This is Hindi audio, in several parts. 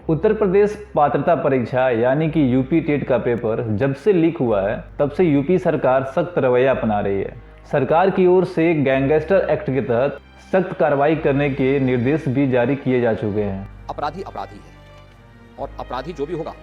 उत्तर प्रदेश पात्रता परीक्षा यानी कि यूपी टेट का पेपर जब से लीक हुआ है तब से यूपी सरकार सख्त रवैया अपना रही है। सरकार की ओर से गैंगस्टर एक्ट के तहत सख्त कार्रवाई करने के निर्देश भी जारी किए जा चुके हैं। अपराधी अपराधी है और अपराधी जो भी होगा।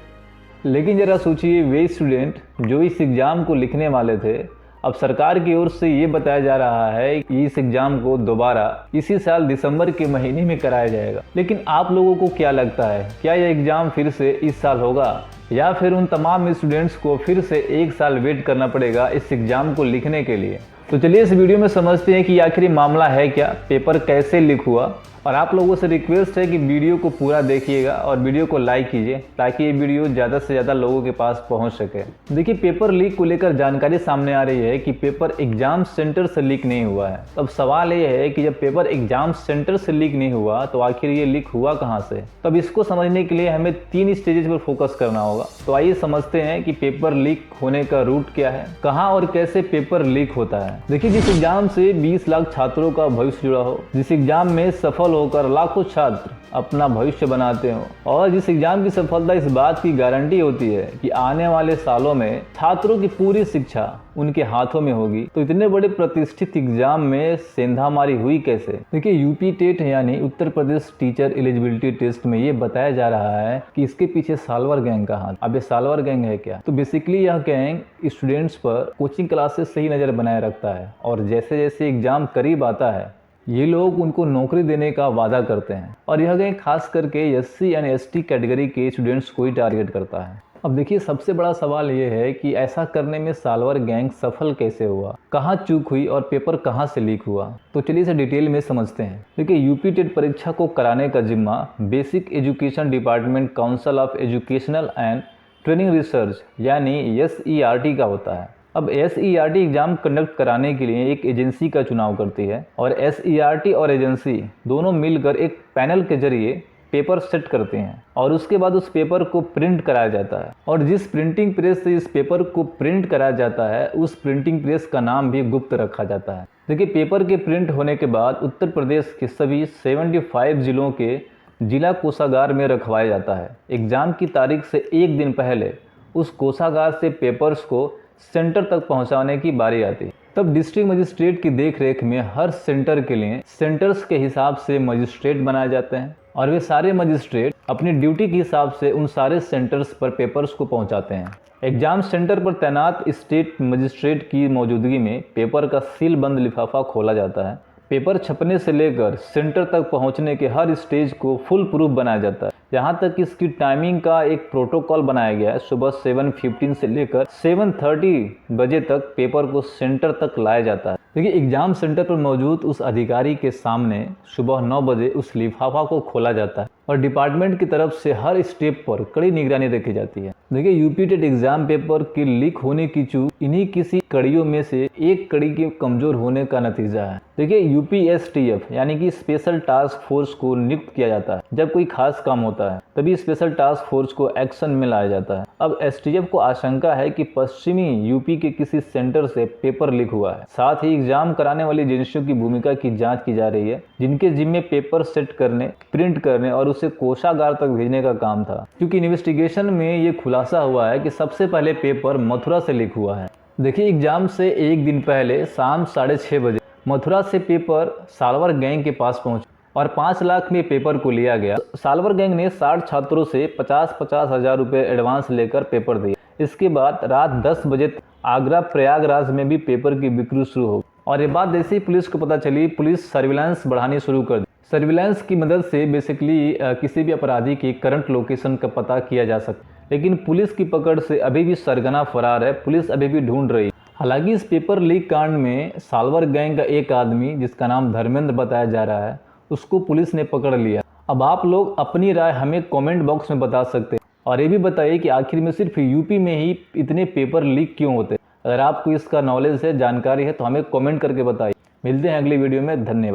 लेकिन जरा सोचिए, वे स्टूडेंट जो इस एग्ज़ाम को लिखने वाले थे, अब सरकार की ओर से ये बताया जा रहा है कि इस एग्ज़ाम को दोबारा इसी साल दिसंबर के महीने में कराया जाएगा। लेकिन आप लोगों को क्या लगता है, क्या यह एग्ज़ाम फिर से इस साल होगा या फिर उन तमाम स्टूडेंट्स को फिर से एक साल वेट करना पड़ेगा इस एग्ज़ाम को लिखने के लिए? तो चलिए इस वीडियो में समझते हैं कि आखिर मामला है क्या, पेपर कैसे लीक हुआ। और आप लोगों से रिक्वेस्ट है कि वीडियो को पूरा देखिएगा और वीडियो को लाइक कीजिए ताकि ये वीडियो ज़्यादा से ज़्यादा लोगों के पास पहुंच सके। देखिए, पेपर लीक को लेकर जानकारी सामने आ रही है कि पेपर एग्जाम सेंटर से लीक नहीं हुआ है। अब सवाल ये है कि जब पेपर एग्जाम सेंटर से लीक नहीं हुआ तो आखिर ये लीक हुआ कहाँ से? तब इसको समझने के लिए हमें 3 स्टेजेस पर फोकस करना होगा। तो आइए समझते हैं कि पेपर लीक होने का रूट क्या है, कहाँ और कैसे पेपर लीक होता है। देखिए, जिस एग्जाम से 20 लाख छात्रों का भविष्य जुड़ा हो, जिस एग्जाम में सफल होकर लाखों छात्र अपना भविष्य बनाते हो और जिस एग्जाम की सफलता इस बात की गारंटी होती है कि आने वाले सालों में छात्रों की पूरी शिक्षा उनके हाथों में होगी, तो इतने बड़े प्रतिष्ठित एग्जाम में सेंधामारी हुई कैसे? देखिए, यूपी टेट यानी Uttar Pradesh teacher eligibility test में ये बताया जा रहा है कि इसके पीछे सालवर गैंग का हाथ। अब ये सालवर गैंग है क्या? तो बेसिकली यह गैंग स्टूडेंट्स पर कोचिंग क्लासेस से ही नजर बनाए रखता है और जैसे जैसे एग्जाम करीब आता है ये लोग उनको नौकरी देने का वादा करते हैं और यह गैंग खास करके SC एंड ST कैटेगरी के स्टूडेंट्स को ही टारगेट करता है। अब देखिए, सबसे बड़ा सवाल ये है कि ऐसा करने में सालवर गैंग सफल कैसे हुआ, कहाँ चूक हुई और पेपर कहाँ से लीक हुआ? तो चलिए इसे डिटेल में समझते हैं। देखिए, यूपी टेट परीक्षा को कराने का जिम्मा basic education department council of educational and training research यानी SERT का होता है। अब SERT एग्जाम कंडक्ट कराने के लिए एक एजेंसी का चुनाव करती है और SERT और एजेंसी दोनों मिलकर एक पैनल के जरिए पेपर सेट करते हैं और उसके बाद उस पेपर को प्रिंट कराया जाता है और जिस प्रिंटिंग प्रेस से इस पेपर को प्रिंट कराया जाता है उस प्रिंटिंग प्रेस का नाम भी गुप्त रखा जाता है। देखिए, पेपर के प्रिंट होने के बाद उत्तर प्रदेश के सभी 75 जिलों के जिला कोषागार में रखवाया जाता है। एग्जाम की तारीख से एक दिन पहले उस कोषागार से पेपर्स को सेंटर तक पहुंचाने की बारी आती है। तब डिस्ट्रिक्ट मजिस्ट्रेट की देखरेख में हर सेंटर के लिए सेंटर्स के हिसाब से मजिस्ट्रेट बनाए जाते हैं और वे सारे मजिस्ट्रेट अपनी ड्यूटी के हिसाब से उन सारे सेंटर्स पर पेपर्स को पहुंचाते हैं। एग्जाम सेंटर पर तैनात स्टेट मजिस्ट्रेट की मौजूदगी में पेपर का सील बंद लिफाफा खोला जाता है। पेपर छपने से लेकर सेंटर तक पहुंचने के हर स्टेज को फुल प्रूफ बनाया जाता है। यहाँ तक इसकी टाइमिंग का एक प्रोटोकॉल बनाया गया है। सुबह 7:15 से लेकर 7:30 बजे तक पेपर को सेंटर तक लाया जाता है। देखिए, एग्जाम सेंटर पर मौजूद उस अधिकारी के सामने सुबह 9 बजे उस लिफाफा को खोला जाता है और डिपार्टमेंट की तरफ से हर स्टेप पर कड़ी निगरानी रखी जाती है। देखिए, यूपी टेट एग्जाम पेपर के लीक होने की चूक इन्हीं किसी कड़ियों में से एक कड़ी के कमजोर होने का नतीजा है। देखिए, UPSTF यानी कि स्पेशल टास्क फोर्स को नियुक्त किया जाता है। जब कोई खास काम होता है तभी स्पेशल टास्क फोर्स को एक्शन में लाया जाता है। अब STF को आशंका है कि पश्चिमी यूपी के किसी सेंटर से पेपर लीक हुआ है। साथ ही एग्जाम कराने वाली एजेंसियों की भूमिका की जांच की जा रही है जिनके जिम्मे पेपर सेट करने, प्रिंट करने और उसे कोषागार तक भेजने का काम था, क्योंकि इन्वेस्टिगेशन में ये खुलासा हुआ है कि सबसे पहले पेपर मथुरा से लीक हुआ है। देखिए, एग्जाम से एक दिन पहले शाम 6:30 बजे मथुरा से पेपर सालवर गैंग के पास पहुंचा और 5 लाख में पेपर को लिया गया। सालवर गैंग ने 60 छात्रों से 50-50 हज़ार रुपये एडवांस लेकर पेपर दिया। इसके बाद रात 10 बजे आगरा प्रयागराज में भी पेपर की बिक्री शुरू हो और ये बात जैसे ही पुलिस को पता चली, पुलिस सर्विलांस बढ़ानी शुरू कर दी। सर्विलांस की मदद से बेसिकली किसी भी अपराधी की करंट लोकेशन का पता किया जा सकता, लेकिन पुलिस की पकड़ से अभी भी सरगना फरार है। पुलिस अभी भी ढूंढ रही है। हालांकि इस पेपर लीक कांड में सालवर गैंग का एक आदमी जिसका नाम धर्मेंद्र बताया जा रहा है, उसको पुलिस ने पकड़ लिया। अब आप लोग अपनी राय हमें कमेंट बॉक्स में बता सकते हैं और ये भी बताइए कि आखिर में सिर्फ यूपी में ही इतने पेपर लीक क्यों होते हैं। अगर आपको इसका नॉलेज है, जानकारी है तो हमें कमेंट करके बताइए। मिलते हैं अगली वीडियो में। धन्यवाद।